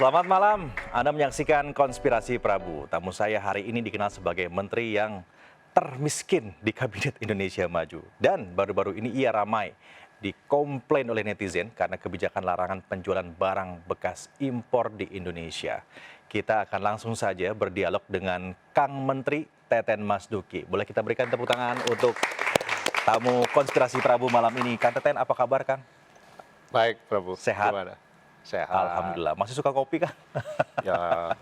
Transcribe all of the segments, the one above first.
Selamat malam, Anda menyaksikan Konspirasi Prabu. Tamu saya hari ini dikenal sebagai menteri yang termiskin di Kabinet Indonesia Maju. Dan baru-baru ini ia ramai dikomplain oleh netizen karena kebijakan larangan penjualan barang bekas impor di Indonesia. Kita akan langsung saja berdialog dengan Kang Menteri Teten Mas Duki. Boleh kita berikan tepuk tangan untuk tamu Konspirasi Prabu malam ini. Kang Teten, apa kabar, Kang? Baik, Prabu. Sehat? Gimana? Sehat. Alhamdulillah. Masih suka kopi, Kang? Ya,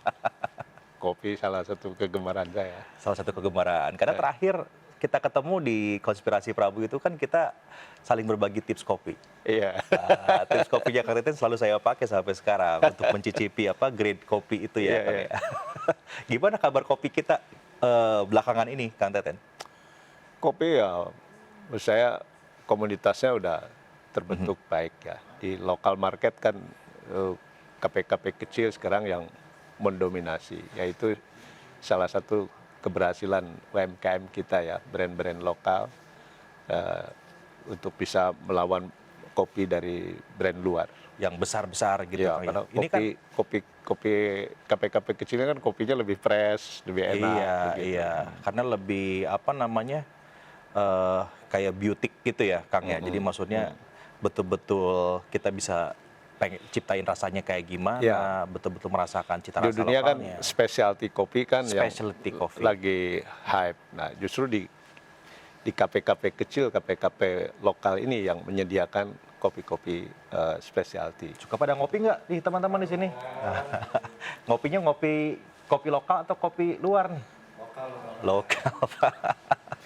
kopi salah satu kegemaran saya. Salah satu kegemaran. Karena terakhir kita ketemu di Konspirasi Prabu itu kan kita saling berbagi tips kopi. Iya. Tips kopinya Kang Teten selalu saya pakai sampai sekarang untuk mencicipi grade kopi itu ya, Iya, Kang, iya. ya. Gimana kabar kopi kita belakangan ini, Kang Teten? Kopi ya, menurut saya komunitasnya udah terbentuk baik ya. Di lokal market kan KP-KP kecil sekarang yang mendominasi, yaitu salah satu keberhasilan UMKM kita ya, brand-brand lokal untuk bisa melawan kopi dari brand luar. Yang besar-besar gitu, Ya, Kang, ya. karena Ini kan kopi KP-KP kecilnya kan kopinya lebih fresh, lebih enak. iya, begitu. iya. Karena lebih kayak beauty gitu ya, Kang, ya. Jadi maksudnya betul-betul kita bisa ciptain rasanya kayak gimana, Ya. betul-betul merasakan cita Di rasa dunia kan lokalnya. specialty kopi kan Specialty yang coffee. lagi hype. Nah, justru di KP-KP kecil, KP-KP lokal ini yang menyediakan kopi-kopi specialty. Suka pada ngopi nggak nih teman-teman di sini? Ngopinya ngopi kopi lokal atau kopi luar nih? Lokal. Pak.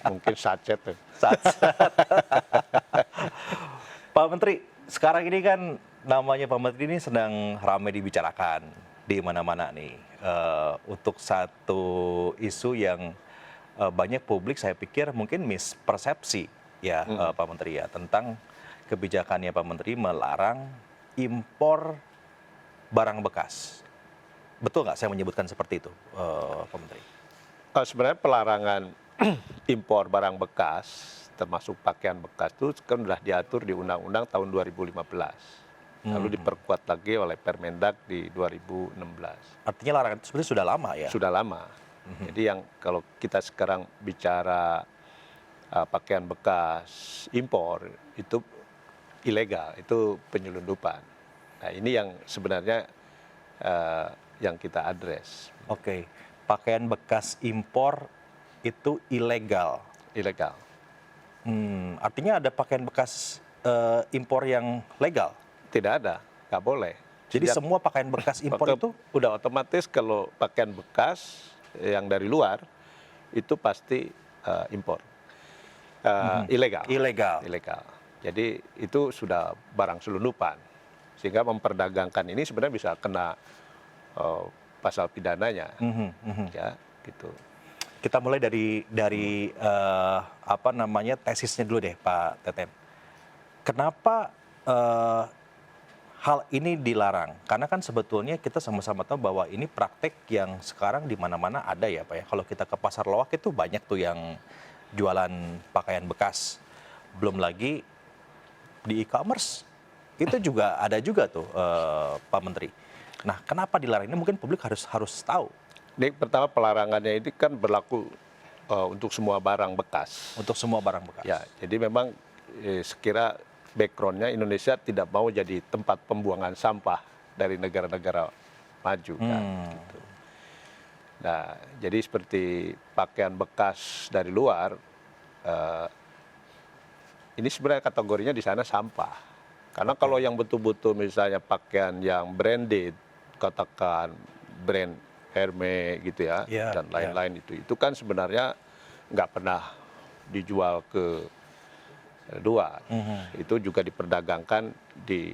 Mungkin sachet tuh. Pak Menteri, sekarang ini kan namanya Pak Menteri ini sedang ramai dibicarakan di mana-mana nih. Untuk satu isu yang banyak publik saya pikir mungkin mispersepsi ya, Pak Menteri ya, tentang kebijakannya Pak Menteri melarang impor barang bekas. Betul nggak saya menyebutkan seperti itu, Pak Menteri? Sebenarnya pelarangan impor barang bekas, termasuk pakaian bekas itu kan sudah diatur di Undang-Undang tahun 2015. Lalu diperkuat lagi oleh Permendag di 2016. Artinya larangan itu sebenarnya sudah lama ya? Sudah lama. Jadi yang kalau kita sekarang bicara pakaian bekas impor itu ilegal, itu penyelundupan. Nah, ini yang sebenarnya yang kita address. Oke, pakaian bekas impor itu ilegal. Ilegal. Artinya ada pakaian bekas impor yang legal. Tidak ada, nggak boleh. Jadi semua pakaian bekas impor itu udah otomatis kalau pakaian bekas yang dari luar itu pasti impor. Ilegal. ilegal. Ilegal. Jadi itu sudah barang selundupan. Sehingga memperdagangkan ini sebenarnya bisa kena pasal pidananya. Ya, gitu. Kita mulai dari tesisnya dulu deh, Pak Teten. Kenapa hal ini dilarang? Karena kan sebetulnya kita sama-sama tahu bahwa ini praktek yang sekarang di mana-mana ada ya, Pak ya. Kalau kita ke pasar loak itu banyak tuh yang jualan pakaian bekas. Belum lagi di e-commerce itu juga ada juga tuh, Pak Menteri. Nah, kenapa dilarang ini? Mungkin publik harus tahu. Ini pertama pelarangannya ini kan berlaku untuk semua barang bekas. Untuk semua barang bekas. Ya, jadi memang sekira background-nya Indonesia tidak mau jadi tempat pembuangan sampah dari negara-negara maju kan. Gitu. Nah, jadi seperti pakaian bekas dari luar, ini sebenarnya kategorinya di sana sampah. Karena kalau yang betul-betul misalnya pakaian yang branded, katakan brand Hermes gitu ya, dan lain-lain itu kan sebenarnya nggak pernah dijual ke luar. Itu juga diperdagangkan di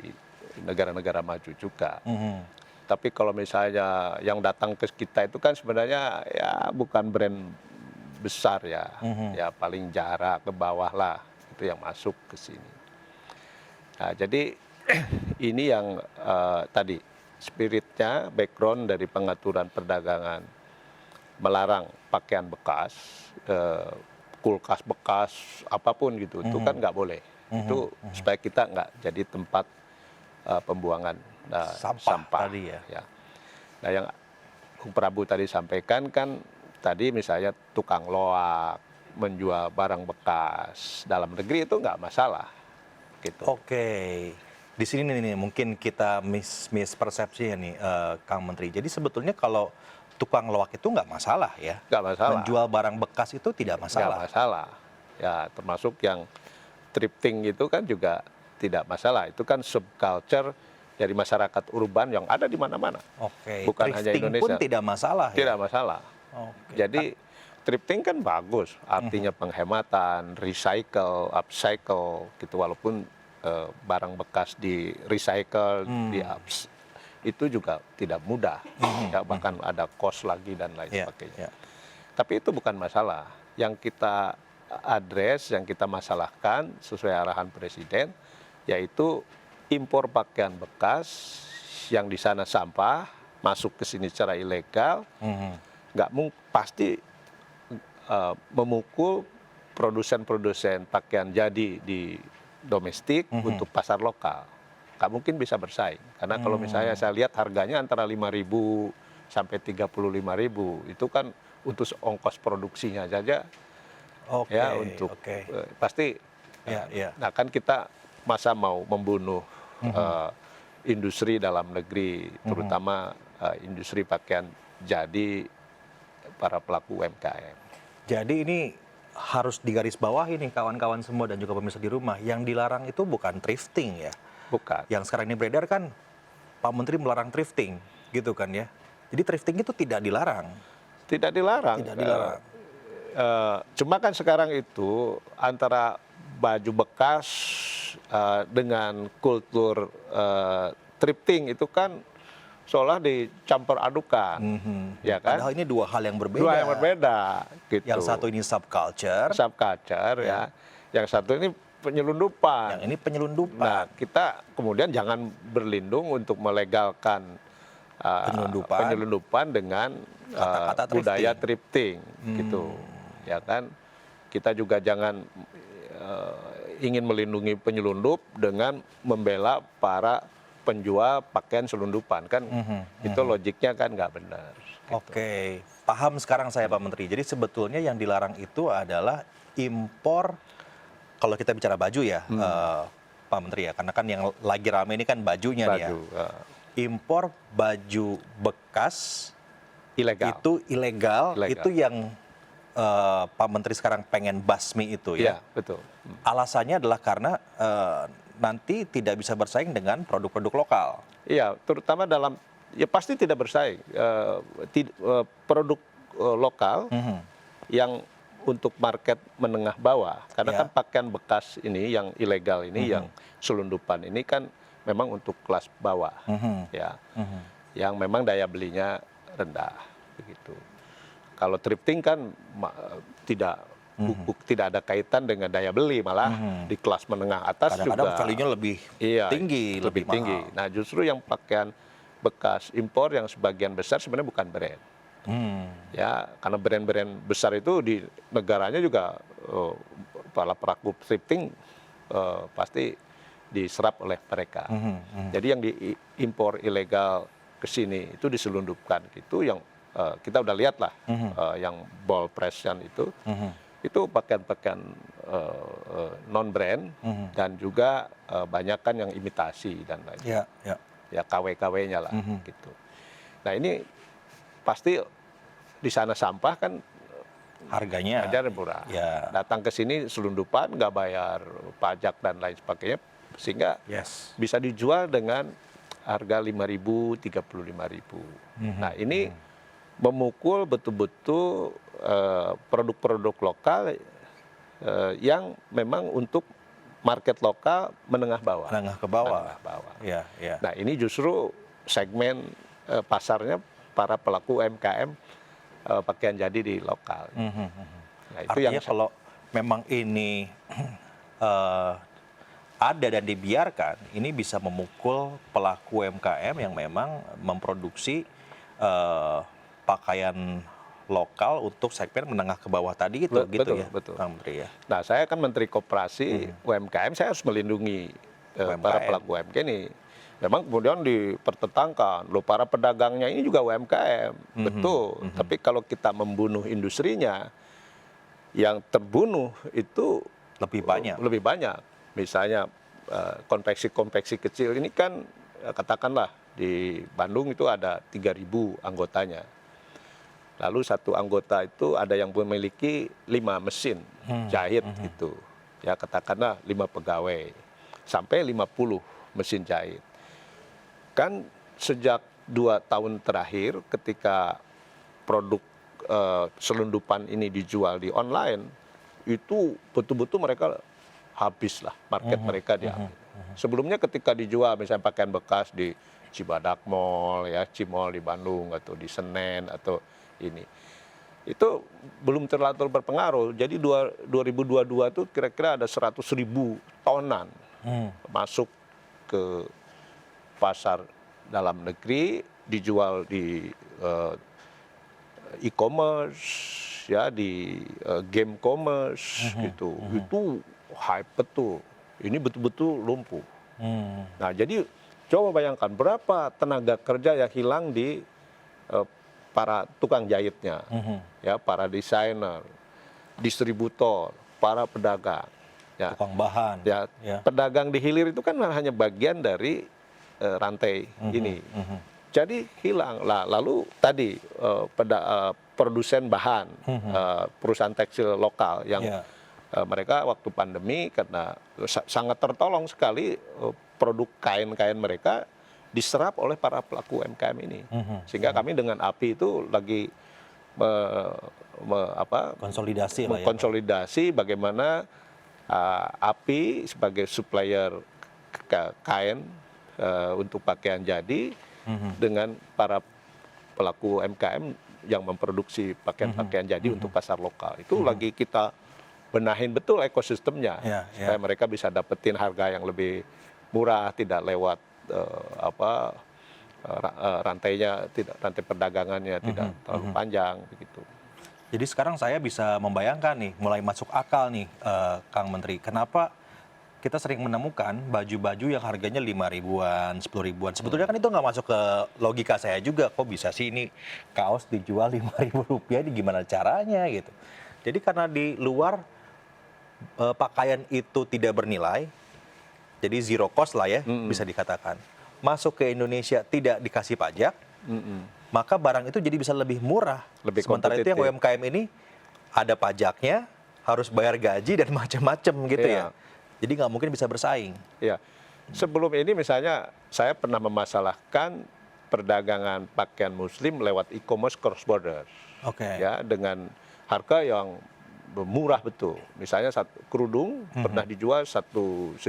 negara-negara maju juga. Tapi kalau misalnya yang datang ke kita itu kan sebenarnya ya bukan brand besar ya, ya paling jarak ke bawah lah itu yang masuk ke sini. Nah, jadi ini yang tadi spiritnya, background dari pengaturan perdagangan melarang pakaian bekas, kulkas bekas, apapun gitu, itu kan nggak boleh. Itu supaya kita nggak jadi tempat pembuangan sampah tadi ya. Nah, yang Bung Prabu tadi sampaikan kan tadi misalnya tukang loak menjual barang bekas dalam negeri itu nggak masalah gitu. Oke, di sini nih mungkin kita mispersepsi ya nih, Kang Menteri. Jadi sebetulnya kalau tukang loak itu nggak masalah ya? Nggak masalah. Menjual barang bekas itu tidak Nggak masalah? masalah. Ya, termasuk yang thrifting itu kan juga tidak masalah. Itu kan subculture dari masyarakat urban yang ada di mana-mana. Oke, Bukan hanya thrifting pun Indonesia. tidak masalah ya? Tidak masalah. Oke. Jadi thrifting kan bagus, artinya penghematan, recycle, upcycle gitu. Walaupun barang bekas di recycle, di itu juga tidak mudah. Ya, bahkan ada cost lagi dan lain sebagainya. Tapi itu bukan masalah. Yang kita address, yang kita masalahkan sesuai arahan Presiden, yaitu impor pakaian bekas yang di sana sampah masuk ke sini secara ilegal, nggak pasti memukul produsen-produsen pakaian jadi di domestik untuk pasar lokal. Nggak mungkin bisa bersaing. Karena kalau misalnya saya lihat harganya antara 5.000 sampai 35.000, itu kan untuk ongkos produksinya saja. Ya, untuk pasti. Nah, kan kita masa mau membunuh industri dalam negeri, terutama industri pakaian jadi para pelaku UMKM. Jadi ini harus digarisbawahi nih kawan-kawan semua dan juga pemirsa di rumah. Yang dilarang itu bukan thrifting ya? Bukan. Yang sekarang ini beredar kan Pak Menteri melarang thrifting, gitu kan ya? Jadi thrifting itu tidak dilarang? Tidak dilarang. Tidak dilarang. Cuma kan sekarang itu antara baju bekas dengan kultur thrifting itu kan seolah dicampur adukan, ya kan? Padahal ini dua hal yang berbeda. Dua yang berbeda, gitu. Yang satu ini subculture. Subculture, ya. Yang satu ini penyelundupan. Yang ini penyelundupan. Nah, kita kemudian jangan berlindung untuk melegalkan penyelundupan dengan budaya thrifting, gitu. Ya kan? Kita juga jangan ingin melindungi penyelundup dengan membela para penjual pakaian selundupan, kan itu logiknya kan nggak benar. Gitu. Oke, paham sekarang saya Pak Menteri. Jadi sebetulnya yang dilarang itu adalah impor, kalau kita bicara baju ya Pak Menteri ya, karena kan yang lagi rame ini kan bajunya nih ya. Impor baju bekas ilegal. Itu ilegal. Itu yang Pak Menteri sekarang pengen basmi itu ya. Iya, betul. Alasannya adalah karena nanti tidak bisa bersaing dengan produk-produk lokal. Iya, terutama dalam, ya pasti tidak bersaing. Produk lokal yang untuk market menengah bawah. Karena kan pakaian bekas ini yang ilegal ini, yang selundupan ini kan memang untuk kelas bawah. Ya, yang memang daya belinya rendah. Begitu. Kalau thrifting kan tidak ada kaitan dengan daya beli, malah di kelas menengah atas kadang-kadang juga value-nya lebih tinggi, lebih tinggi. mahal. Nah, justru yang pakaian bekas impor yang sebagian besar sebenarnya bukan brand. Ya, karena brand-brand besar itu di negaranya juga para pelaku thrifting pasti diserap oleh mereka. Jadi yang diimpor ilegal ke sini itu diselundupkan gitu, yang kita udah lihat lah yang ball press-an itu pakaian-pakaian non-brand dan juga banyak kan yang imitasi dan lain. Ya KW-KW-nya lah gitu. Nah, ini pasti di sana sampah kan harganya murah. Ya. Datang ke sini selundupan, nggak bayar pajak dan lain sebagainya, sehingga bisa dijual dengan harga 5.000, 35.000. Nah, ini memukul betul-betul produk-produk lokal yang memang untuk market lokal menengah bawah. Menengah ke bawah. Ya. Nah, ini justru segmen pasarnya para pelaku UMKM pakaian jadi di lokal. Nah, itu artinya yang kalau memang ini ada dan dibiarkan, ini bisa memukul pelaku UMKM yang memang memproduksi pakaian lokal untuk segmen menengah ke bawah tadi gitu, betul, ya, betul. Pak Menteri ya. Nah, saya kan Menteri Koperasi UMKM, saya harus melindungi para pelaku UMKM ini. Memang kemudian dipertentangkan, loh para pedagangnya ini juga UMKM, betul. Tapi kalau kita membunuh industrinya, yang terbunuh itu Lebih banyak. lebih banyak. Misalnya konveksi-konveksi kecil ini kan katakanlah di Bandung itu ada 3.000 anggotanya. Lalu satu anggota itu ada yang memiliki 5 mesin jahit itu. Ya katakanlah 5 pegawai sampai 50 mesin jahit. Kan sejak 2 tahun terakhir ketika produk selundupan ini dijual di online, itu betul-betul mereka habis lah, market mereka diambil. Sebelumnya ketika dijual misalnya pakaian bekas di Cibadak Mall, ya, Cimol di Bandung atau di Senen atau ini, itu belum terlalu berpengaruh. Jadi 2022 itu kira-kira ada 100.000 tonan masuk ke pasar dalam negeri, dijual di e-commerce, ya, di game commerce gitu. Itu hype betul. Ini betul-betul lumpuh. Nah, jadi coba bayangkan berapa tenaga kerja yang hilang di para tukang jahitnya, ya, para desainer, distributor, para pedagang, ya, Tukang bahan. ya, pedagang di hilir itu kan hanya bagian dari rantai ini. Jadi hilang lah. Lalu tadi produsen bahan, perusahaan tekstil lokal yang mereka waktu pandemi karena sangat tertolong sekali produk kain-kain mereka diserap oleh para pelaku UMKM ini. Sehingga kami dengan API itu lagi konsolidasi lah ya. Konsolidasi bagaimana API sebagai supplier kain untuk pakaian jadi dengan para pelaku UMKM yang memproduksi pakaian-pakaian jadi untuk pasar lokal. Itu lagi kita benahin betul ekosistemnya supaya mereka bisa dapetin harga yang lebih murah, tidak lewat rantai perdagangannya tidak terlalu panjang begitu. Jadi sekarang saya bisa membayangkan nih, mulai masuk akal nih, Kang Menteri, kenapa kita sering menemukan baju-baju yang harganya 5 ribuan, 10 ribuan. Sebetulnya kan itu nggak masuk ke logika saya juga. Kok bisa sih ini kaos dijual 5.000 rupiah, ini gimana caranya gitu. Jadi karena di luar pakaian itu tidak bernilai, jadi zero cost lah ya, bisa dikatakan. Masuk ke Indonesia tidak dikasih pajak, maka barang itu jadi bisa lebih murah. Sementara itu yang UMKM ini ada pajaknya, harus bayar gaji dan macam-macam gitu ya. Jadi nggak mungkin bisa bersaing. Iya. Sebelum ini misalnya saya pernah memasalahkan perdagangan pakaian muslim lewat e-commerce cross border. Ya, dengan harga yang murah betul. Misalnya satu kerudung pernah dijual 1.200.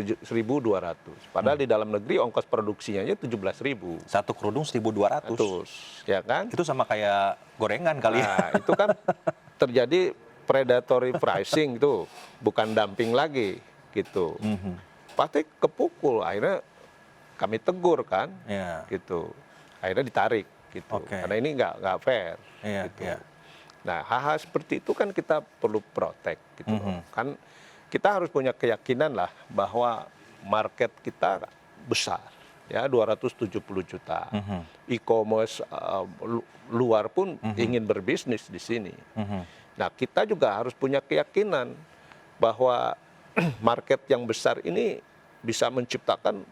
Padahal di dalam negeri ongkos produksinya 17.000. Satu kerudung 1.200. Ya kan? Itu sama kayak gorengan kali ya. Nah, itu kan terjadi predatory pricing tuh, bukan dumping lagi gitu. Pasti kepukul, akhirnya kami tegur kan, gitu. Akhirnya ditarik gitu. Karena ini nggak fair gitu. Nah, hal-hal seperti itu kan kita perlu protect gitu. Kan kita harus punya keyakinan lah bahwa market kita besar, ya, 270 juta. E-commerce luar pun ingin berbisnis di sini. Nah, kita juga harus punya keyakinan bahwa market yang besar ini bisa menciptakan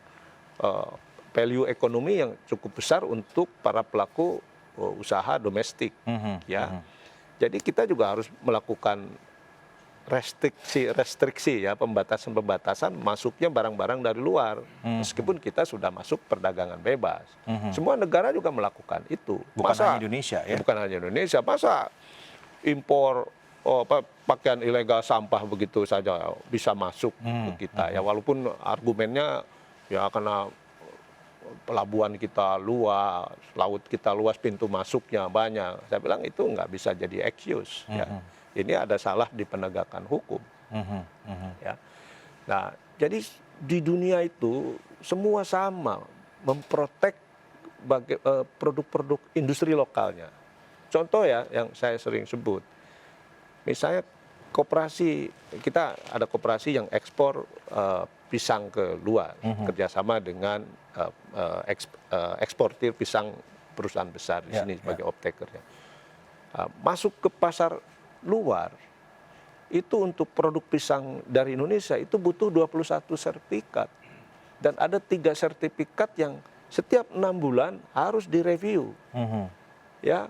value ekonomi yang cukup besar untuk para pelaku usaha domestik, ya. Jadi kita juga harus melakukan restriksi ya, pembatasan masuknya barang-barang dari luar. Meskipun kita sudah masuk perdagangan bebas. Semua negara juga melakukan itu. Bukan hanya Indonesia ya? Bukan hanya Indonesia. Masa impor pakaian ilegal sampah begitu saja bisa masuk ke kita ya, walaupun argumennya ya karena pelabuhan kita luas, laut kita luas, pintu masuknya banyak. Saya bilang itu nggak bisa jadi excuse. Ya. Ini ada salah di penegakan hukum. Ya. Nah, jadi di dunia itu semua sama memprotek produk-produk industri lokalnya. Contoh ya yang saya sering sebut, misalnya koperasi, kita ada koperasi yang ekspor pisang ke luar, kerjasama dengan eksportir pisang perusahaan besar di sini sebagai off-taker-nya. Masuk ke pasar luar, itu untuk produk pisang dari Indonesia itu butuh 21 sertifikat. Dan ada 3 sertifikat yang setiap 6 bulan harus direview. Ya,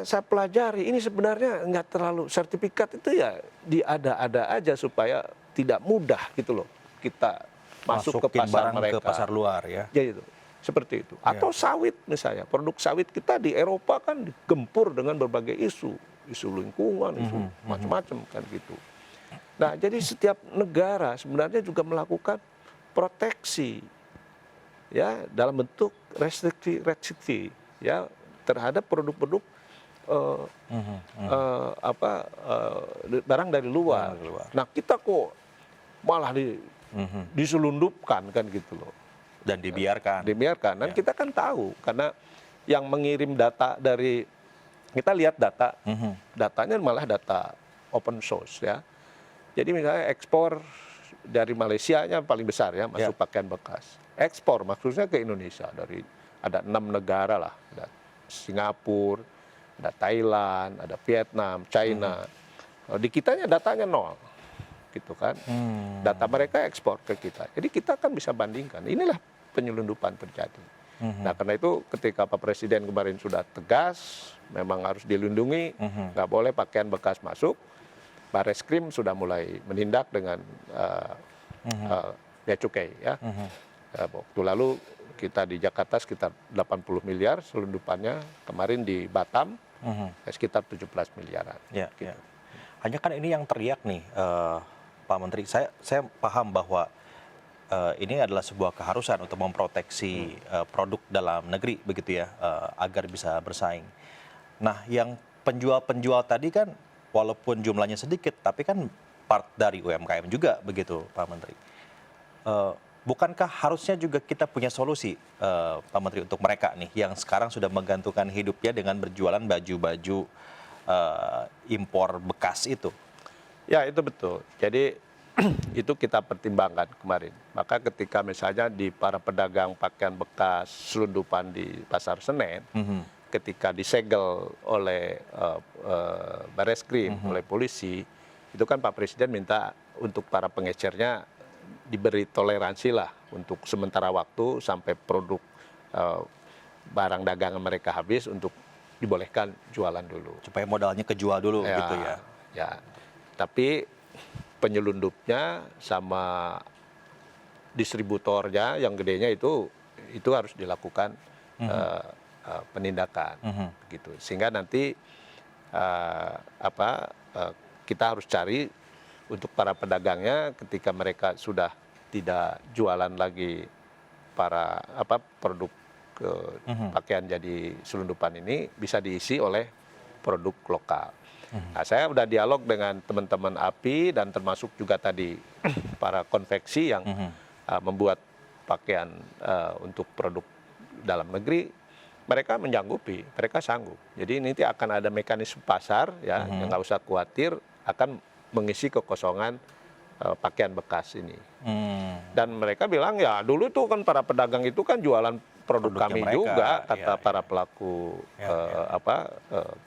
saya pelajari, ini sebenarnya nggak terlalu, sertifikat itu ya diada-ada aja supaya tidak mudah gitu loh kita masuk ke pasar mereka. Ke pasar luar ya. Jadi itu, seperti itu. Atau sawit misalnya, produk sawit kita di Eropa kan digempur dengan berbagai isu lingkungan, isu macam-macam kan gitu. Nah, jadi setiap negara sebenarnya juga melakukan proteksi ya dalam bentuk restriksi ya terhadap produk-produk barang dari luar. Nah, kita kok malah diselundupkan kan gitu loh. Dan dibiarkan. Dan kita kan tahu karena yang mengirim data dari, kita lihat data, datanya malah data open source ya. Jadi misalnya ekspor dari Malaysia-nya paling besar ya, masuk pakaian bekas. Ekspor maksudnya ke Indonesia dari ada 6 negara lah, ada Singapura, ada Thailand, ada Vietnam, China. Di kitanya datanya 0, gitu kan. Data mereka ekspor ke kita. Jadi kita kan bisa bandingkan. Inilah penyelundupan terjadi. Nah, karena itu ketika Pak Presiden kemarin sudah tegas, memang harus dilindungi, nggak boleh pakaian bekas masuk. Barreskrim sudah mulai menindak dengan bea cukai ya. Waktu lalu kita di Jakarta sekitar 80 miliar selundupannya, kemarin di Batam sekitar 17 miliaran. Gitu. Hanya kan ini yang teriak nih, Pak Menteri, saya paham bahwa ini adalah sebuah keharusan untuk memproteksi produk dalam negeri begitu ya, agar bisa bersaing. Nah, yang penjual-penjual tadi kan walaupun jumlahnya sedikit, tapi kan part dari UMKM juga begitu, Pak Menteri. Bukankah harusnya juga kita punya solusi, Pak Menteri, untuk mereka nih yang sekarang sudah menggantungkan hidupnya dengan berjualan baju-baju impor bekas itu? Ya, itu betul. Jadi itu kita pertimbangkan kemarin. Maka ketika misalnya di para pedagang pakaian bekas selundupan di Pasar Senen, ketika disegel oleh Barreskrim, oleh polisi, itu kan Pak Presiden minta untuk para pengecernya diberi toleransi lah untuk sementara waktu sampai produk barang dagangan mereka habis untuk dibolehkan jualan dulu. Supaya modalnya kejual dulu gitu ya. Ya, tapi penyelundupnya sama distributornya yang gedenya itu harus dilakukan penindakan gitu. Sehingga nanti kita harus cari untuk para pedagangnya ketika mereka sudah tidak jualan lagi produk pakaian jadi selundupan ini bisa diisi oleh produk lokal. Nah, saya udah dialog dengan teman-teman API dan termasuk juga tadi para konveksi yang membuat pakaian untuk produk dalam negeri. Mereka menyanggupi, mereka sanggup. Jadi nanti akan ada mekanisme pasar ya, yang nggak usah khawatir akan mengisi kekosongan pakaian bekas ini. Dan mereka bilang ya dulu tuh kan para pedagang itu kan jualan produk kami mereka, juga, kata para pelaku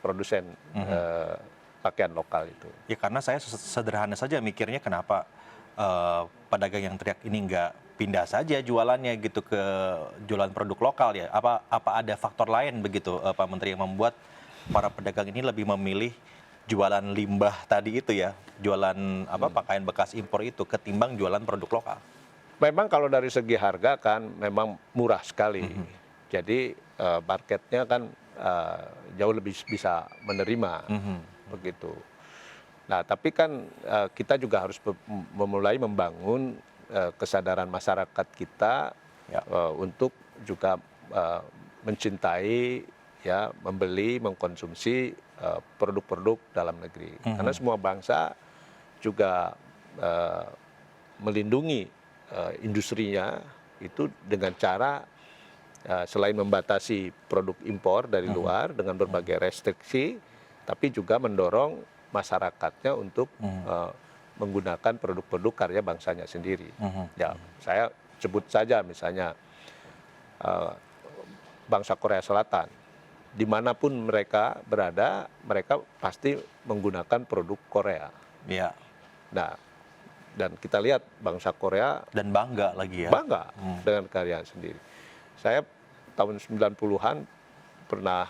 produsen pakaian lokal itu. Ya karena saya sederhana saja mikirnya kenapa pedagang yang teriak ini nggak pindah saja jualannya gitu ke jualan produk lokal ya? Apa ada faktor lain begitu Pak Menteri yang membuat para pedagang ini lebih memilih jualan limbah tadi itu ya, jualan pakaian bekas impor itu ketimbang jualan produk lokal? Memang kalau dari segi harga kan memang murah sekali. Jadi marketnya kan jauh lebih bisa menerima begitu. Nah, tapi kan kita juga harus memulai membangun kesadaran masyarakat kita untuk juga mencintai ya, membeli, mengkonsumsi produk-produk dalam negeri. Karena semua bangsa juga melindungi industrinya itu dengan cara selain membatasi produk impor dari luar dengan berbagai restriksi, tapi juga mendorong masyarakatnya untuk menggunakan produk-produk karya bangsanya sendiri. Ya, saya sebut saja misalnya bangsa Korea Selatan, dimanapun mereka berada, mereka pasti menggunakan produk Korea. Ya. Nah, dan kita lihat bangsa Korea Dan bangga lagi ya. bangga dengan karya sendiri. Saya tahun 90-an pernah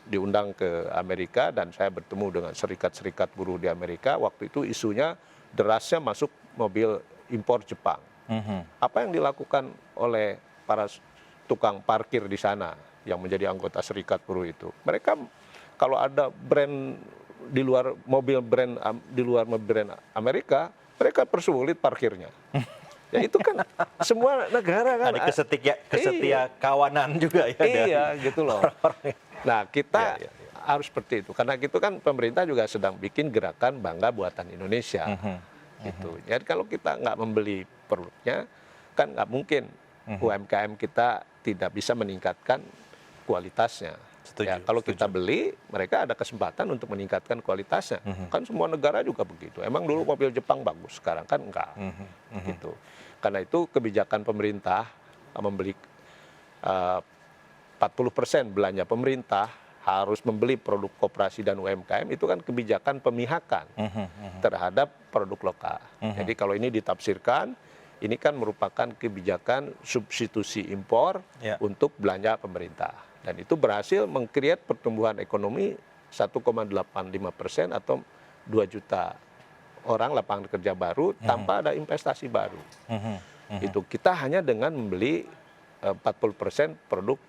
diundang ke Amerika dan saya bertemu dengan serikat-serikat buruh di Amerika. Waktu itu isunya derasnya masuk mobil impor Jepang. Apa yang dilakukan oleh para tukang parkir di sana yang menjadi anggota serikat buruh itu? Mereka kalau ada brand di luar mobil brand Amerika, mereka persulit parkirnya. Ya itu kan semua negara kan. Ada kesetia kawanan juga ya. Iya gitu loh. Nah kita harus seperti itu. Karena gitu kan pemerintah juga sedang bikin gerakan bangga buatan Indonesia. Gitu. Jadi kalau kita nggak membeli produknya, kan nggak mungkin UMKM kita tidak bisa meningkatkan kualitasnya. Ya, kalau kita beli, mereka ada kesempatan untuk meningkatkan kualitasnya. Kan semua negara juga begitu. Emang dulu mobil Jepang bagus, sekarang kan enggak. Gitu. Karena itu kebijakan pemerintah membeli 40% belanja pemerintah harus membeli produk koperasi dan UMKM, itu kan kebijakan pemihakan terhadap produk lokal. Jadi kalau ini ditafsirkan, ini kan merupakan kebijakan substitusi impor untuk belanja pemerintah. Dan itu berhasil meng-create pertumbuhan ekonomi 1,85% atau 2 juta orang lapangan kerja baru tanpa ada investasi baru. Itu kita hanya dengan membeli 40% produk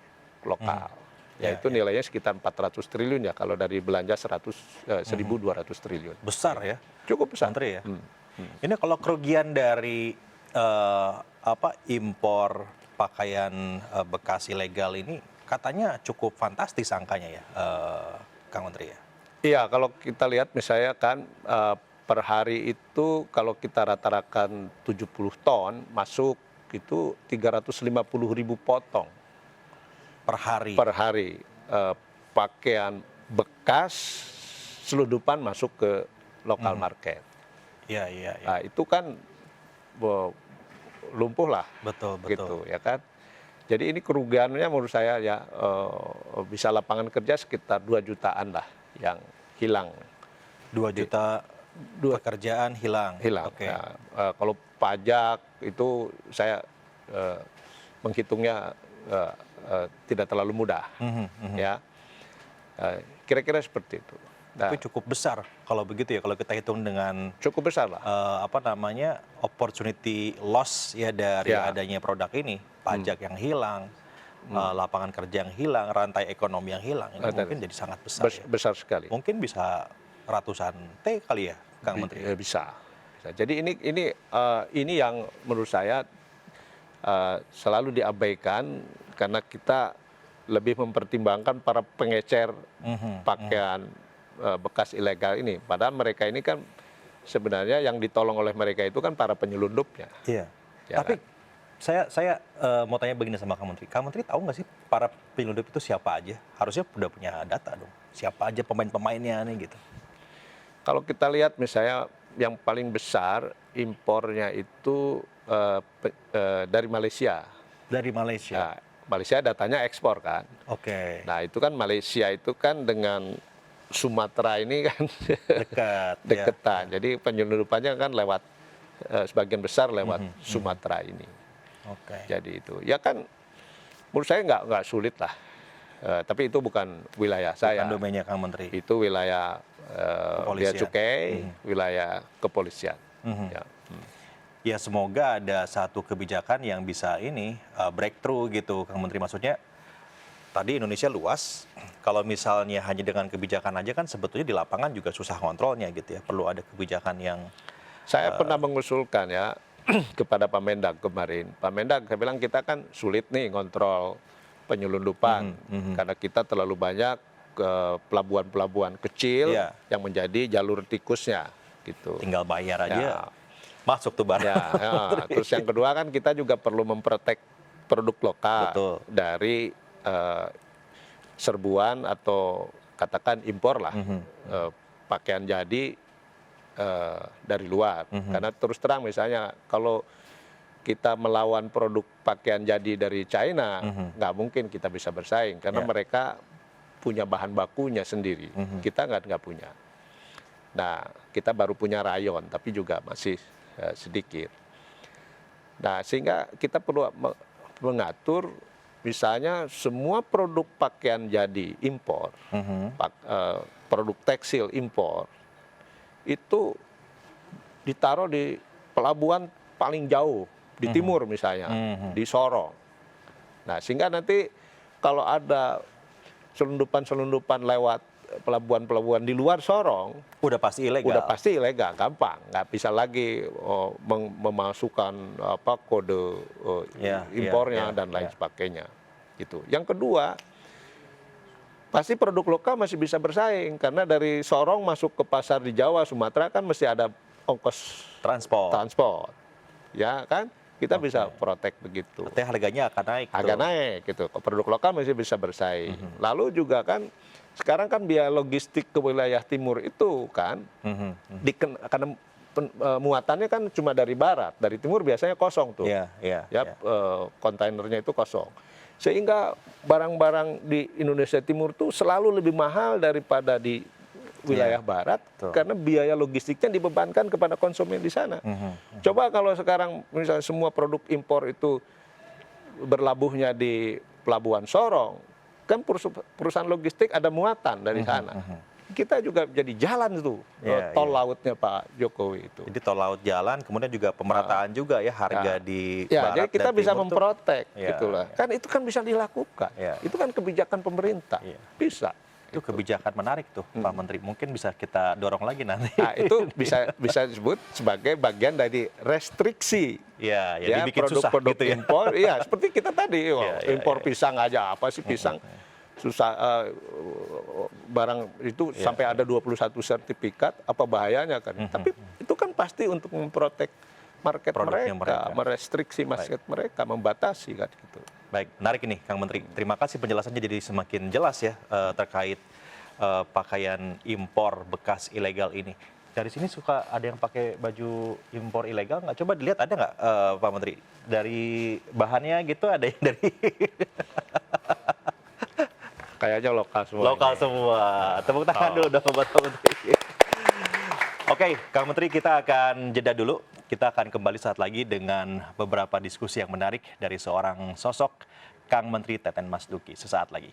lokal. Yaitu nilainya sekitar 400 triliun ya kalau dari belanja 1.200 triliun. Besar ya. Cukup besar. Menteri ya. Ini kalau kerugian dari impor pakaian bekas ilegal ini katanya cukup fantastis angkanya ya, Kang Menteri ya. Iya, kalau kita lihat misalnya kan per hari itu kalau kita rata-ratakan 70 ton masuk itu 350.000 potong per hari. Per hari pakaian bekas selundupan masuk ke lokal market. Iya, iya. Nah, itu kan lumpuh lah. Betul. Gitu ya kan. Jadi ini kerugiannya menurut saya ya bisa lapangan kerja sekitar 2 jutaan lah yang hilang. 2 juta pekerjaan hilang. Okay. Nah, kalau pajak itu saya menghitungnya tidak terlalu mudah. Ya, kira-kira seperti itu. Tapi cukup besar kalau begitu ya, kalau kita hitung dengan cukup besar lah. Opportunity loss ya dari adanya produk ini, pajak yang hilang, lapangan kerja yang hilang, rantai ekonomi yang hilang, ini mungkin jadi sangat besar. Besar sekali. Mungkin bisa ratusan T kali ya, Kang Menteri. Bisa. Jadi ini yang menurut saya selalu diabaikan karena kita lebih mempertimbangkan para pengecer pakaian bekas ilegal ini. Padahal mereka ini kan sebenarnya yang ditolong oleh mereka itu kan para penyelundupnya. Iya. Ya, tapi kan? saya mau tanya begini sama Kang Menteri. Kang Menteri tahu nggak sih para penyelundup itu siapa aja? Harusnya udah punya data dong. Siapa aja pemain-pemainnya nih gitu. Kalau kita lihat misalnya yang paling besar impornya itu dari Malaysia. Dari Malaysia. Nah, Malaysia datanya ekspor kan. Oke. Nah itu kan Malaysia itu kan dengan Sumatera ini kan deketan. Jadi penyelundupannya kan lewat sebagian besar lewat Sumatera ini. Oke. Jadi itu ya kan menurut saya nggak sulit lah. Tapi itu bukan wilayah saya. Bukan domainnya Kang Menteri. Itu wilayah Bea Cukai, wilayah kepolisian. Ya semoga ada satu kebijakan yang bisa breakthrough gitu, Kang Menteri. Maksudnya tadi Indonesia luas, kalau misalnya hanya dengan kebijakan aja kan sebetulnya di lapangan juga susah kontrolnya gitu ya. Perlu ada kebijakan yang... Saya pernah mengusulkan ya kepada Pak Mendag kemarin. Pak Mendag, saya bilang kita kan sulit nih kontrol penyelundupan karena kita terlalu banyak ke pelabuhan-pelabuhan kecil yang menjadi jalur tikusnya gitu. Tinggal bayar aja, masuk tuh barang. Terus yang kedua kan kita juga perlu memprotek produk lokal dari serbuan atau katakan impor lah, pakaian jadi dari luar. Karena terus terang misalnya kalau kita melawan produk pakaian jadi dari China, nggak mungkin kita bisa bersaing karena mereka punya bahan bakunya sendiri. Kita nggak punya. Nah, kita baru punya rayon, tapi juga masih sedikit. Nah, sehingga kita perlu mengatur, misalnya semua produk pakaian jadi impor, produk tekstil impor, itu ditaruh di pelabuhan paling jauh, di timur misalnya, di Sorong. Nah, sehingga nanti kalau ada selundupan-selundupan lewat pelabuhan-pelabuhan di luar Sorong, udah pasti ilegal, gampang, nggak bisa lagi memasukkan kode impornya dan lain sebagainya. Gitu. Yang kedua, pasti produk lokal masih bisa bersaing karena dari Sorong masuk ke pasar di Jawa, Sumatera kan mesti ada ongkos transport, ya kan? Kita bisa protek begitu. Artinya harganya akan naik. Naik gitu. Produk lokal masih bisa bersaing. Lalu juga kan sekarang kan biaya logistik ke wilayah timur itu kan, karena muatannya kan cuma dari barat, dari timur biasanya kosong tuh, kontainernya itu kosong, sehingga barang-barang di Indonesia Timur tuh selalu lebih mahal daripada di wilayah barat, karena biaya logistiknya dibebankan kepada konsumen di sana. Coba kalau sekarang misalnya semua produk impor itu berlabuhnya di Pelabuhan Sorong, kan perusahaan logistik ada muatan dari sana. Kita juga jadi jalan itu, tol lautnya Pak Jokowi itu. Jadi tol laut jalan, kemudian juga pemerataan juga ya harga di barat jadi kita dan bisa timur memprotek, gitulah. Kan itu kan bisa dilakukan. Itu kan kebijakan pemerintah, bisa. Itu kebijakan menarik tuh Pak Menteri. Mungkin bisa kita dorong lagi nanti. Nah, itu bisa disebut sebagai bagian dari restriksi. Dibikin susah produk gitu ya. Impor, seperti kita tadi, impor pisang aja, apa sih pisang? Susah, barang itu sampai ada 21 sertifikat, apa bahayanya kan? Tapi itu kan pasti untuk memprotek market mereka, merestriksi market mereka, membatasi kan gitu. Baik, menarik ini Kang Menteri. Terima kasih penjelasannya jadi semakin jelas ya terkait pakaian impor bekas ilegal ini. Dari sini suka ada yang pakai baju impor ilegal nggak? Coba dilihat ada nggak Pak Menteri? Dari bahannya gitu ada yang dari kayaknya lokal semua. Lokal semua. Tepuk tangan dulu dong buat Pak Menteri. Oke, Kang Menteri, kita akan jeda dulu. Kita akan kembali saat lagi dengan beberapa diskusi yang menarik dari seorang sosok Kang Menteri Teten Mas Duki. Sesaat lagi.